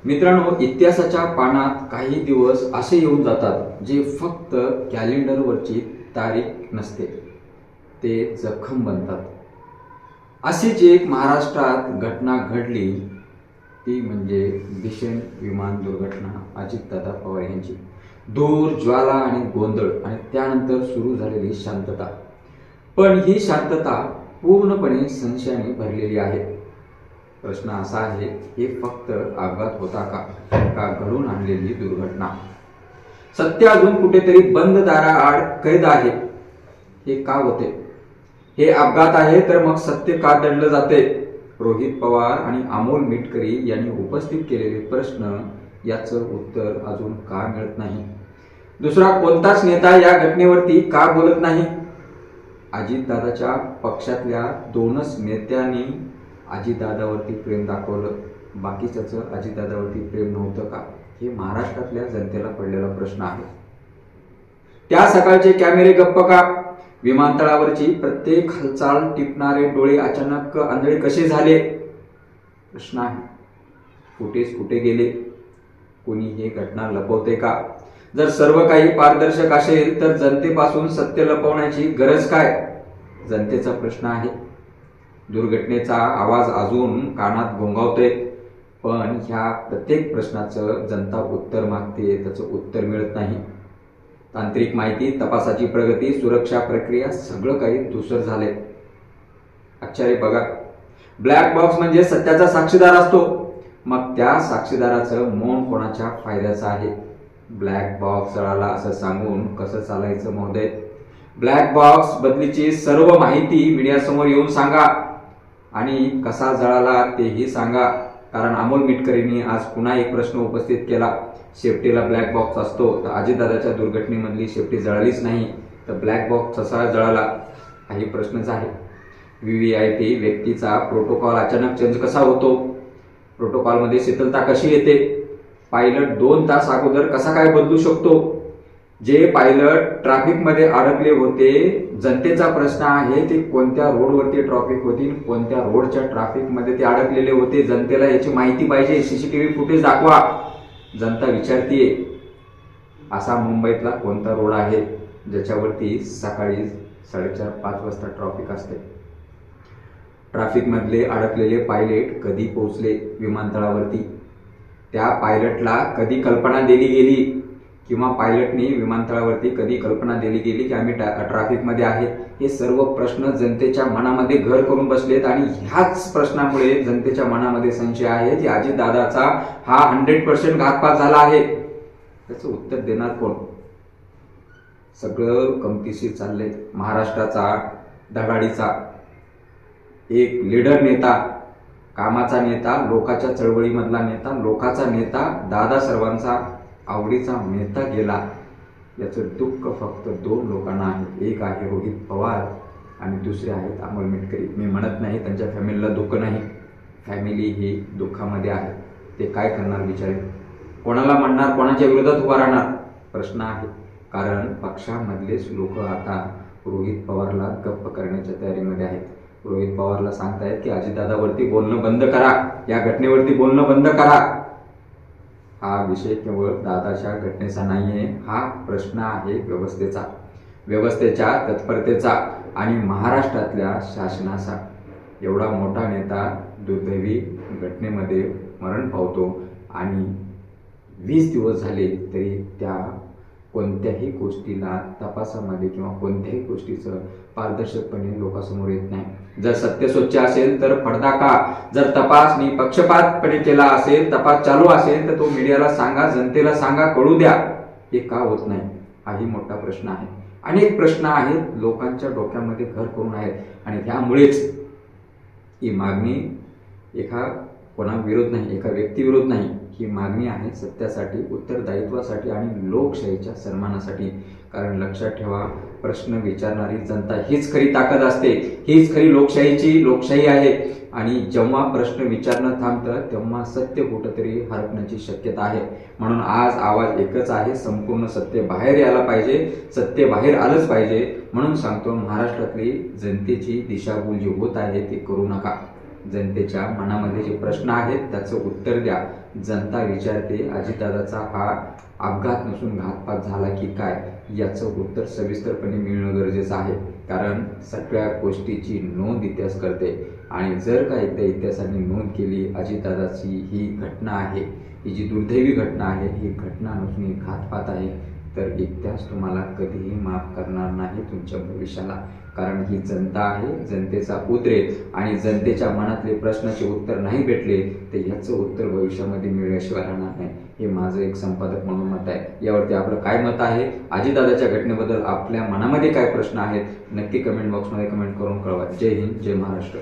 मित्रांनो, इतिहासाच्या पानात काही दिवस असे येऊन जातात जे फक्त कॅलेंडरवरची तारीख नसते, ते जखम बनतात. अशीच एक महाराष्ट्रात घटना घडली, ती म्हणजे भीषण विमान दुर्घटना अजितदादा पवार यांची. धूर, ज्वाला आणि गोंधळ आणि त्यानंतर सुरू झालेली शांतता. पण ही शांतता पूर्णपणे संशयाने भरलेली आहे. प्रश्न असा आहे, हे फक्त अपघात होता का घडून आणलेली दुर्घटना? सत्य अजून कुठेतरी बंद दाराआड कैद आहे. हे का होते? हे अपघात आहे तर मग सत्य का दडलं जाते? रोहित पवार आणि अमोल मिटकरी यांनी उपस्थित केलेले प्रश्न, याचं उत्तर अजून का मिळत नाही? दुसरा कोणताच नेता या घटनेवरती का बोलत नाही? अजितदादाच्या पक्षातल्या दोनच नेत्यांनी अजितदादावरती प्रेम दाखवलं, बाकीच्याचं अजितदादावरती प्रेम नव्हतं का? हे महाराष्ट्रातल्या जनतेला पडलेला प्रश्न आहे. त्या सकाळचे कॅमेरे गप्प का? विमानतळावरची प्रत्येक हालचाल टिपणारे डोळे अचानक आंधळे कसे झाले? प्रश्न आहे. फुटेज कुठे गेले? कोणी हे घटना लपवते का? जर सर्व काही पारदर्शक असेल तर जनतेपासून सत्य लपवण्याची गरज काय? जनतेचा प्रश्न आहे. दुर्घटनेचा आवाज अजून कानात घोंगावतोय, पण ह्या प्रत्येक प्रश्नाचं जनता उत्तर मागते, त्याचं उत्तर मिळत नाही. तांत्रिक माहिती, तपासाची प्रगती, सुरक्षा प्रक्रिया सगळं काही धूसर झाले. आश्चर्य बघा, ब्लॅक बॉक्स म्हणजे सत्याचा साक्षीदार असतो, मग त्या साक्षीदाराचं मौन कोणाच्या फायद्याचं आहे? ब्लॅक बॉक्स जळाला असं सांगून कसं चालायचं महोदय? ब्लॅक बॉक्स बदलीची सर्व माहिती मीडियासमोर येऊन सांगा आणि कसा जळाला तेही सांगा. कारण अमोल मिटकरींनी आज पुन्हा एक प्रश्न उपस्थित केला. शेफ्टीला ब्लॅक बॉक्स असतो, तर अजितदादाच्या दुर्घटनेमधली शेफ्टी जळालीच नाही, तर ब्लॅक बॉक्स कसा जळाला? हाही प्रश्नच आहे. व्हीव्हीआयपी व्यक्तीचा प्रोटोकॉल अचानक चेंज कसा होतो? प्रोटोकॉलमध्ये शिथिलता कशी येते? पायलट 2 तास अगोदर कसा काय बदलू शकतो? जे पायलट ट्रॅफिकमध्ये अडकले होते, जनतेचा प्रश्न आहे ते कोणत्या रोडवरती ट्रॅफिक होती, कोणत्या रोडच्या ट्रॅफिकमध्ये ते अडकलेले होते? जनतेला याची माहिती पाहिजे. सीसीटीव्ही फुटेज दाखवा. जनता विचारतीये. असा मुंबईतला कोणता रोड आहे ज्याच्यावरती सकाळी 4:30-5 वाजता ट्रॅफिक असते? ट्रॅफिकमधले अडकलेले पायलट कधी पोहोचले विमानतळावरती? त्या पायलटला कधी कल्पना दिली गेली, किंवा पायलटनी विमानतळावरती कधी कल्पना दिली गेली की आम्ही ट्रॅफिकमध्ये आहे? हे सर्व प्रश्न जनतेच्या मनामध्ये घर करून बसलेत आणि ह्याच प्रश्नामुळे जनतेच्या मनामध्ये संशय आहे की अजितदादाचा हा 100% घातपात झाला आहे. त्याचं उत्तर देणार कोण? सगळं गमतीशीर चाललंय. महाराष्ट्राचा धडाडीचा एक लीडर नेता, कामाचा नेता, लोकांच्या चळवळीमधला नेता, लोकांचा नेता, दादा सर्वांचा आवडीचा नेता गेला. याचं दुःख फक्त 2 लोकांना आहे. एक आहे रोहित पवार आणि दुसरे आहेत अमोल मिटकरी. मी म्हणत नाही त्यांच्या फॅमिलीला दुःख नाही, फॅमिली ही दुःखामध्ये आहे. ते काय करणार बिचारे? कोणाला म्हणणार, कोणाच्या विरोधात उभा राहणार? प्रश्न आहे. कारण पक्षामधलेच लोक आता रोहित पवारला गप्प करण्याच्या तयारीमध्ये आहेत. रोहित पवारला सांगतायत की अजितदादावरती बोलणं बंद करा, या घटनेवरती बोलणं बंद करा. हा विषय केवळ दादाच्या घटनेचा नाहीये, हा प्रश्न आहे व्यवस्थेचा, व्यवस्थेच्या तत्परतेचा आणि महाराष्ट्रातल्या शासनाचा. एवढा मोठा नेता दुर्दैवी घटनेमध्ये मरण पावतो आणि 20 दिवस झाले तरी त्या कोणत्याही गोष्टीला तपासामध्ये किंवा कोणत्याही गोष्टीचं पारदर्शकपणे लोकांसमोर येत नाही. जर सत्य स्वच्छ असेल तर पडदा का? जर तपास निपक्षपातपणे केला असेल, तपास चालू असेल तर तो मीडियाला सांगा, जनतेला सांगा, कळू द्या. हे का होत नाही? हाही मोठा प्रश्न आहे. अनेक प्रश्न आहेत, लोकांच्या डोक्यामध्ये घर करून आहेत आणि त्यामुळेच ही मागणी कोणाविरोध नाही, एका व्यक्तीविरोध नाही. ही मागणी आहे सत्यासाठी, उत्तरदायित्वासाठी आणि लोकशाहीच्या सन्मानासाठी. कारण लक्षात ठेवा, प्रश्न विचारणारी जनता हीच खरी ताकद असते, हीच खरी लोकशाही आहे. आणि जेव्हा प्रश्न विचारणं थांबतं तेव्हा सत्य कुठंतरी हरपण्याची शक्यता आहे. म्हणून आज आवाज एकच आहे, संपूर्ण सत्य बाहेर यायला पाहिजे, सत्य बाहेर आलंच पाहिजे. म्हणून सांगतो, महाराष्ट्रातली जनतेची दिशाभूल जी होत आहे ती करू नका. जनतेच्या मनामध्ये जे प्रश्न आहेत त्याचं उत्तर द्या. जनता विचारते अजितदादाचा हा अपघात नसून घातपात झाला की काय, याचं उत्तर सविस्तरपणे मिळणं गरजेचं आहे. कारण सगळ्या गोष्टीची नोंद इतिहास करते आणि जर का एकदा इतिहासाने नोंद केली अजितदादाची ही घटना आहे, ही जी दुर्दैवी घटना आहे, ही घटना नसून ही घातपात आहे, तर इतिहास तुम्हाला कधीही माफ करणार नाही तुमच्या भविष्याला. कारण ही जनता आहे, जनतेचा उद्रेक आणि जनतेच्या मनातले प्रश्नाचे उत्तर नाही भेटले तर याचं उत्तर भविष्यामध्ये मिळल्याशिवाय राहणार नाही. हे माझं एक संपादक म्हणून मत आहे. यावरती आपलं काय मत आहे, अजितदादाच्या घटनेबद्दल आपल्या मनामध्ये काय प्रश्न आहेत, नक्की कमेंट बॉक्समध्ये कमेंट करून कळवा. जय हिंद, जय महाराष्ट्र.